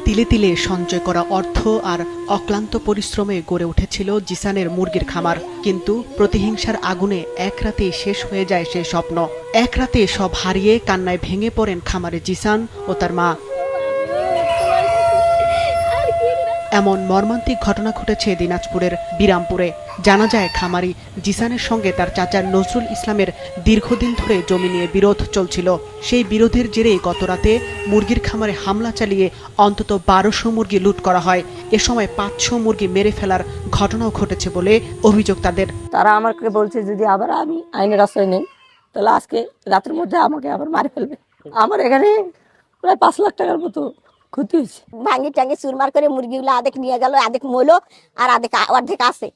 তিলে তিলে সঞ্চয় করা অর্থ আর অক্লান্ত পরিশ্রমে গড়ে উঠেছিল জিসানের মুরগির খামার, কিন্তু প্রতিহিংসার আগুনে এক রাতেই শেষ হয়ে যায় সেই স্বপ্ন। এক রাতে সব হারিয়ে কান্নায় ভেঙে পড়েন খামারে জিসান ও তার মা। এমন মর্মান্তিক ঘটনা ঘটেছে দিনাজপুরের বিরামপুরে। জানা যায় খামারি জিসানের সঙ্গে তার চাচা নজরুল ইসলামের দীর্ঘদিন ধরে জমি নিয়ে বিরোধ চলছিল। সেই বিরোধের জেরেই গতরাতে মুরগির খামারে হামলা চালিয়ে অন্তত 1200 মুরগি লুট করা হয়। এ সময় 500 মুরগি মেরে ফেলার ঘটনাও ঘটেছে বলে অভিযোগ তাদের। তারা আমাকে বলছে যদি আবার আমি আইনের আশ্রয় নেই তাহলে আজকে রাতের মধ্যে আমাকে আবার মারে ফেলবে। আমার এখানে প্রায় 5 লাখ টাকার মতো ক্ষতি হয়েছে। ভাঙি টাঙ্গি চুরমার করে মুরগিগুলো আধেক নিয়ে গেল, আধেক মলো আর অর্ধেক আছে।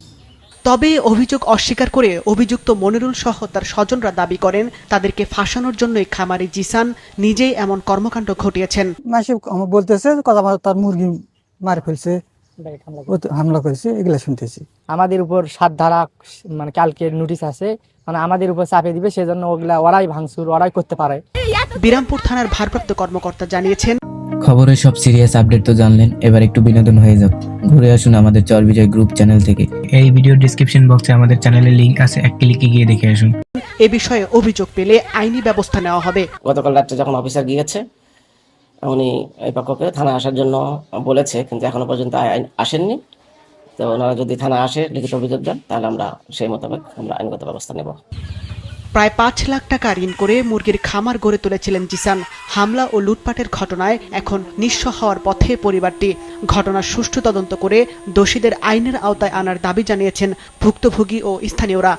তবে অভিযোগ অস্বীকার করে অভিযুক্ত মনিরুল সহ তার স্বজনরা দাবি করেন তাদেরকে ফাঁসানোর জন্যই খামারি জিসান নিজেই এমন কর্মকাণ্ড ঘটিয়েছেন। মাসে বলতেছে কথা তার মুরগি মারে ফেলছে, হামলা করেছে, এগুলা শুনতেছি। আমাদের উপর 7 ধারা মানে কালকে নোটিশ আছে, মানে আমাদের উপর চাপিয়ে দিবে, সেজন্য ওগুলা ওরাই ভাঙচুর ওরাই করতে পারে। বিরামপুর থানার ভারপ্রাপ্ত কর্মকর্তা জানিয়েছেন, খবরের সব সিরিয়াস আপডেট তো জানলেন, এবার একটু বিনোদন হয়ে যাক। ঘুরে আসুন আমাদের চরবিজয় গ্রুপ চ্যানেল থেকে। এই ভিডিওর ডেসক্রিপশন বক্সে আমাদের চ্যানেলের লিংক আছে, এক ক্লিকে গিয়ে দেখে আসুন। এ বিষয়ে অভিযোগ পেলে আইনি ব্যবস্থা নেওয়া হবে। গতকাল রাত্রে যখন অফিসার গিয়েছে উনি এই পক্ষকে থানা আসার জন্য বলেছে, কিন্তু এখনো পর্যন্ত আসেননি। তো ওনারা যদি থানা আসে লিখিত অভিযোগ দেন তাহলে আমরা সেই মোতাবেক আমরা আইনগত ব্যবস্থা নেব। প্রায় 5 লাখ টাকা ঋণ করে মুরগির খামার গড়ে তুলেছিলেন জিসান। হামলা ও লুটপাটের ঘটনায় এখন নিঃস্ব হওয়ার পথে পরিবারটি। ঘটনার সুষ্ঠু তদন্ত করে দোষীদের আইনের আওতায় আনার দাবি জানিয়েছেন ভুক্তভোগী ও স্থানীয়রা।